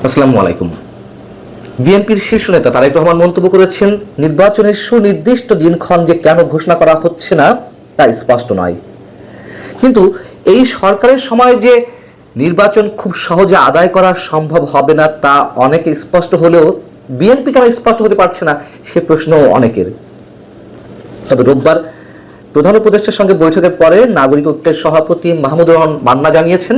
আসসালামু আলাইকুম। বিএনপির শীর্ষ নেতা তারেক রহমান মন্তব্য করেছেন, নির্বাচনের সুনির্দিষ্ট দিনক্ষণ যে কেন ঘোষণা করা হচ্ছে না তা স্পষ্ট নয়। কিন্তু এই সরকারের সময় যে নির্বাচন খুব সহজে আদায় করা সম্ভব হবে না তা অনেকে স্পষ্ট হলেও বিএনপি কেন স্পষ্ট হতে পারছে না সে প্রশ্ন অনেকের। তবে রোববার প্রধান উপদেষ্টার সঙ্গে বৈঠকের পরে নাগরিক ঐক্যের সভাপতি মাহমুদুর রহমান মান্না জানিয়েছেন,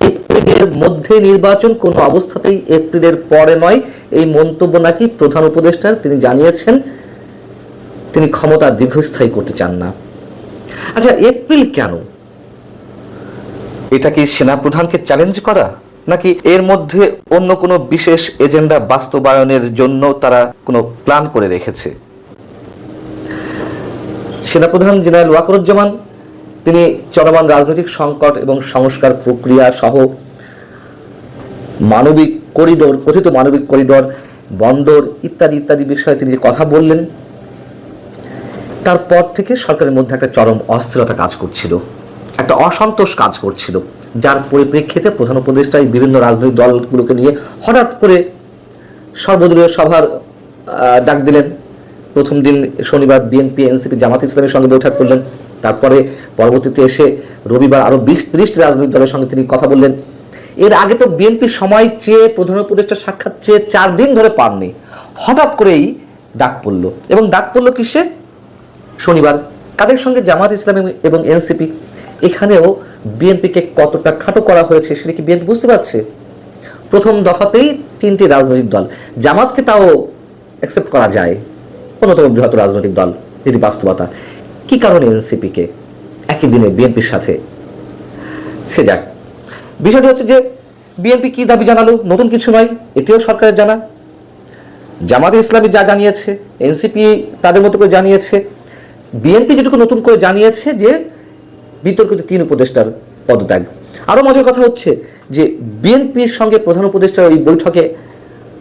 এপ্রিলের মধ্যে নির্বাচন কোনো অবস্থাতেই এপ্রিলের পরে নয়। এই মন্তব্য নাকি প্রধান উপদেষ্টার। তিনি জানিয়েছেন তিনি ক্ষমতা দীর্ঘস্থায়ী করতে চান না। আচ্ছা, এপ্রিল কেন? এটা কি সেনাপ্রধানকে চ্যালেঞ্জ করা, নাকি এর মধ্যে অন্য কোনো বিশেষ এজেন্ডা বাস্তবায়নের জন্য তারা কোনো প্ল্যান করে রেখেছে? সেনাপ্রধান জেনারেল ওয়াকারুজ্জামান তিনি চলমান রাজনৈতিক সংকট এবং সংস্কার প্রক্রিয়া সহ মানবিক করিডোর, কথিত মানবিক করিডোর, বন্দর ইত্যাদি ইত্যাদি বিষয়ে তিনি যে কথা বললেন, তারপর থেকে সরকারের মধ্যে একটা চরম অস্থিরতা কাজ করছিল, একটা অসন্তোষ কাজ করছিল, যার পরিপ্রেক্ষিতে প্রধান উপদেষ্টা বিভিন্ন রাজনৈতিক দলগুলোকে নিয়ে হঠাৎ করে সর্বদলীয় সভার ডাক দিলেন। প্রথম দিন শনিবার বিএনপি, এনসিপি, জামাত ইসলামের সঙ্গে বৈঠক করলেন। তারপরে পরবর্তীতে এসে রবিবার আরও 20-30টি রাজনৈতিক দলের সঙ্গে তিনি কথা বললেন। এর আগে তো বিএনপির সময় চেয়ে, প্রধান উপদেষ্টার সাক্ষাৎ চেয়ে 4 দিন ধরে পাননি। হঠাৎ করেই ডাক পড়ল, এবং ডাক পড়ল কিসে? শনিবার। কাদের সঙ্গে? জামাত ইসলাম এবং এনসিপি। এখানেও বিএনপিকে কতটা খাটো করা হয়েছে সেটা কি বিএনপি বুঝতে পারছে? প্রথম দফাতেই 3টি রাজনৈতিক দল, জামাতকে তাও অ্যাকসেপ্ট করা যায়, অন্যতম বৃহৎ রাজনৈতিক দল, যেটি বাস্তবতা। কি কারণে এনসিপিকে একই দিনে বিএনপির সাথে? সে যাক, বিষয়টি হচ্ছে যে বিএনপি কি দাবি জানালো, নতুন কিছু নয়, এটিও সরকারের জানা। জামাতে ইসলামী যা জানিয়েছে, এনসিপি তাদের মতো করে জানিয়েছে। বিএনপি যেটুকু নতুন করে জানিয়েছে যে বিতর্কিত 3 উপদেষ্টার পদত্যাগ। আরও মজার কথা হচ্ছে যে বিএনপির সঙ্গে প্রধান উপদেষ্টার ওই বৈঠকে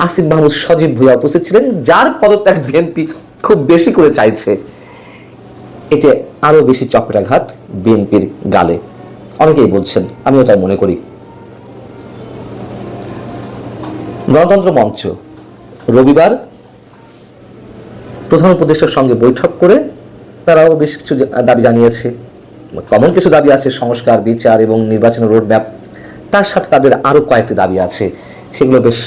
আসিফ মাহমুদ সজীব ভুঁইয়া উপস্থিত ছিলেন, যার পদত্যাগ বিএনপি খুব বেশি করে চাইছে। এতে আরও বেশি চপেটাঘাত বিএনপির গালে, অনেকেই বলছেন, আমিও তাই মনে করি। গণতন্ত্র মঞ্চ রবিবার প্রধান উপদেষ্টার সঙ্গে বৈঠক করে তারাও বেশ কিছু দাবি জানিয়েছে। কমন কিছু দাবি আছে, সংস্কার, বিচার এবং নির্বাচনের রোডম্যাপ। তার সাথে তাদের আরও কয়েকটি দাবি আছে, সেগুলো বেশ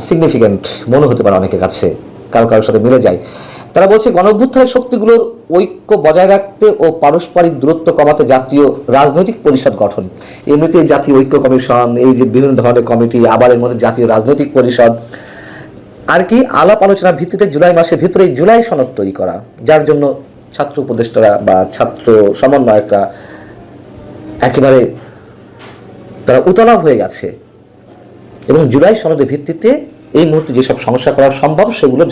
সিগনিফিক্যান্ট মনে হতে পারে অনেকের কাছে, কারোর সাথে মিলে যায়। তারা বলছে, গণঅভ্যুত্থানের শক্তিগুলোর ঐক্য বজায় রাখতে ও পারস্পরিক দূরত্ব কমাতে জাতীয় রাজনৈতিক পরিষদ গঠন। এমনিতেই জাতীয় ঐক্য কমিশন, এই যে বিভিন্ন ধরনের কমিটি, আবার এর মধ্যে জাতীয় রাজনৈতিক পরিষদ, আর কি আলাপ আলোচনার ভিত্তিতে জুলাই মাসের ভিতরে জুলাই সনদ তৈরি করা, যার জন্য ছাত্র উপদেষ্টারা বা ছাত্র সমন্বয়করা একেবারে তারা উতলা হয়ে গেছে। এবং জুলাই সনদের ভিত্তিতে এই মুহূর্তে যেসব সমস্যা করা সম্ভব সেগুলো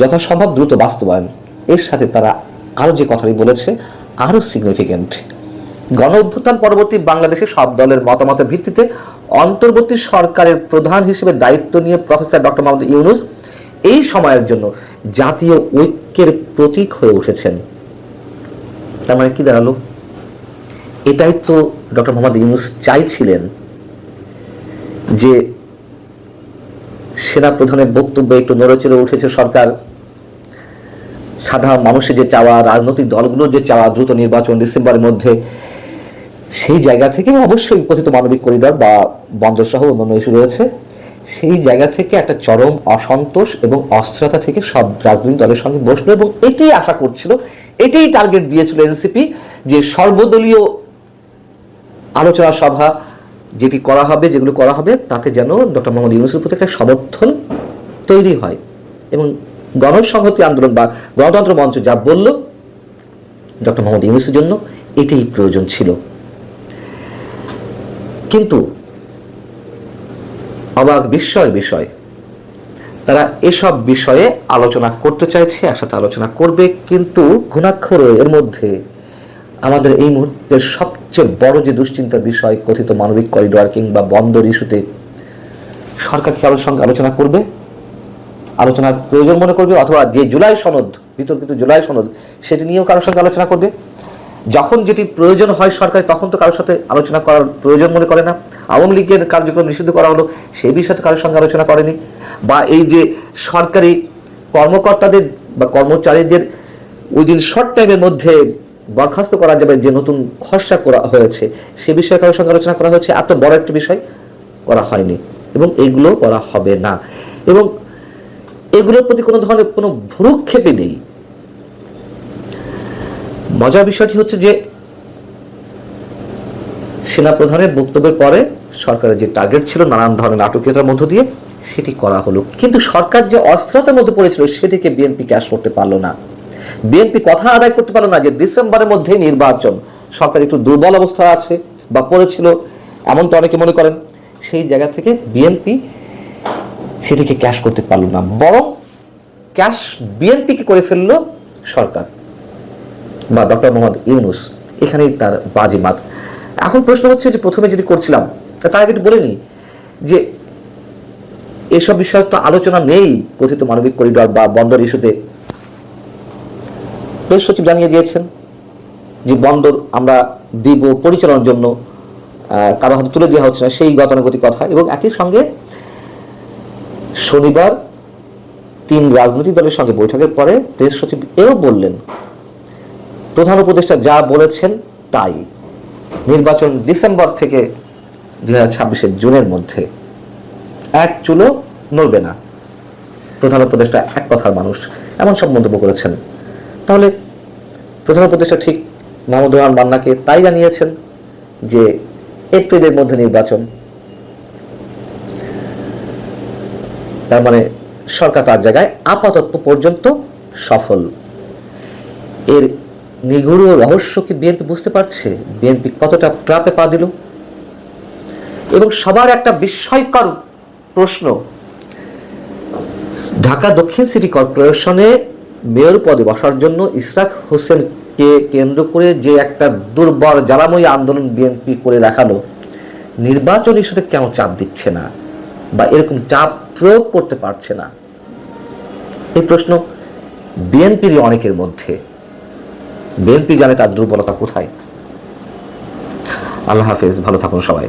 যথাসম্ভব দ্রুত বাস্তবায়ন। এর সাথে তারা আরও যে কথাটি বলেছে আরও সিগনিফিক্যান্ট, গণ অভ্যুত্থান পরবর্তী বাংলাদেশে সব দলের মতামতের ভিত্তিতে অন্তর্বর্তী সরকারের প্রধান হিসেবে দায়িত্ব নিয়ে প্রফেসর ডক্টর মোহাম্মদ ইউনূস এই সময়ের জন্য জাতীয় ঐক্যের প্রতীক হয়ে উঠেছেন। তার মানে কি দাঁড়ালো? এটাই তো ডক্টর মোহাম্মদ ইউনূস চাইছিলেন, যে সেনা প্রধানের বক্তব্যে একটু নড়েচড়ে উঠেছে সরকার, সাধারণ মানুষের যে চাওয়া, রাজনৈতিক দলগুলোর যে চাওয়া দ্রুত নির্বাচন ডিসেম্বরের মধ্যে, সেই জায়গা থেকে অবশ্যই কথিত মানবিক করিডর বা বন্দর সহ অন্যান্য ইস্যু রয়েছে, সেই জায়গা থেকে একটা চরম অসন্তোষ এবং অস্থিরতা থেকে সব রাজনৈতিক দলের সঙ্গে বসলো, এবং এটাই আশা করছিল, এটাই টার্গেট দিয়েছিল এনসিপি, যে সর্বদলীয় আলোচনা সভা যেগুলো করা হবে তাতে যেন ডক্টর মোহাম্মদ ইউনূসের প্রতি একটা সমর্থন তৈরি হয়। এবং গণসংহতি আন্দোলন বা গণতন্ত্র মঞ্চ যা বলল, ডক্টর মোহাম্মদ ইউনূসের জন্য এটাই প্রয়োজন ছিল। কিন্তু অবাক বিস্ময়ের বিষয়, তারা এসব বিষয়ে আলোচনা করতে চাইছে, একসাথে আলোচনা করবে, কিন্তু ঘুণাক্ষর এর মধ্যে আমাদের এই মুহূর্তের সবচেয়ে বড় যে দুশ্চিন্তার বিষয়, কথিত মানবিক করিডোর কিংবা বন্দর ইস্যুতে সরকার কি কারোর সঙ্গে আলোচনা করবে, আলোচনার প্রয়োজন মনে করবে, অথবা যে জুলাই সনদ, বিতর্কিত জুলাই সনদ, সেটি নিয়েও কারোর সঙ্গে আলোচনা করবে। যখন যেটি প্রয়োজন হয় সরকার, তখন তো কারোর সাথে আলোচনা করার প্রয়োজন মনে করে না। আওয়ামী লীগের কার্যক্রম নিষিদ্ধ করা হলো, সেই বিষয়ে কারোর সঙ্গে আলোচনা করেনি। বা এই যে সরকারি কর্মকর্তাদের বা কর্মচারীদের ওই দিন শর্ট টাইমের মধ্যে বরখাস্ত করা যাবে যে নতুন খসড়া করা হয়েছে, সে বিষয়ে কারোর সঙ্গে আলোচনা করা হয়েছে? এত বড় একটা বিষয় করা হয়নি, এবং এগুলো করা হবে না। এবং এগুলোর প্রতি কোনো ধরনের কোনো ভ্রুক্ষেপই নেই। মজার বিষয়টি হচ্ছে যে সেনাপ্রধানের বক্তব্যের পরে সরকারের যে টার্গেট ছিল নানান ধরনের নাটকীয়তার মধ্য দিয়ে, সেটি করা হলো। কিন্তু সরকার যে অস্থিরতার মধ্যে পড়েছিল সেটিকে বিএনপি ক্যাশ করতে পারলো না। বিএনপি কথা আদায় করতে পারলো না যে ডিসেম্বরের মধ্যেই নির্বাচন। সরকার একটু দুর্বল অবস্থা আছে বা পড়েছিল, এমনটা অনেকে মনে করেন। সেই জায়গা থেকে বিএনপি সেটিকে ক্যাশ করতে পারলো না, বরং ক্যাশ বিএনপিকে করে ফেললো সরকার বা ডক্টর মোহাম্মদ ইউনূস। এখানেই তার বাজিমাত। এখন প্রশ্ন হচ্ছে যে প্রথমে যদি করছিলাম তার আগে একটু বলে নিই যে এসব বিষয়ে তো আলোচনা নেই। কথিত মানবিক করিডর বা বন্দর ইস্যুতে প্রেস সচিব জানিয়ে দিয়েছেন যে বন্দর আমরা দিব পরিচালনার জন্য, কারো হাতে তুলে দেওয়া হচ্ছে না, সেই গতানুগতিক কথা। এবং একই সঙ্গে শনিবার 3 রাজনৈতিক দলের সঙ্গে বৈঠকের পরে প্রেস সচিব এও বললেন, প্রধান উপদেষ্টা যা বলেছেন তাই, নির্বাচন ডিসেম্বর থেকে 2026 জুনের মধ্যে, এক চুলো নড়বে না। প্রধান উপদেষ্টা এক কথার মানুষ, এমন সব মন্তব্য করেছেন। তাহলে প্রধান উপদেষ্টা ঠিক মাহমুদুর রহমান মান্নাকে তাই জানিয়েছেন যে এপ্রিলের মধ্যে নির্বাচন। তার মানে সরকার তার জায়গায় আপাতত পর্যন্ত সফল। এর নিগূঢ় রহস্য কি বিএনপি বুঝতে পারছে? বিএনপি কতটা ট্র্যাপে পা দিল? এবং সবার একটা বিস্ময়কর প্রশ্ন, ঢাকা দক্ষিণ সিটি কর্পোরেশনে মেয়র পদে বসার জন্য ইশরাক হোসেনকে কেন্দ্র করে যে একটা দুর্বল জ্বালাময়ী আন্দোলন বিএনপি করে দেখালো, নির্বাচন ইস্যুতে কেন চাপ দিচ্ছে না বা এরকম চাপ প্রয়োগ করতে পারছে না? এই প্রশ্ন বিএনপির অনেকের মধ্যে। বিএনপি জানে তার দুর্বলতা কোথায়। আল্লাহ হাফেজ, ভালো থাকুন সবাই।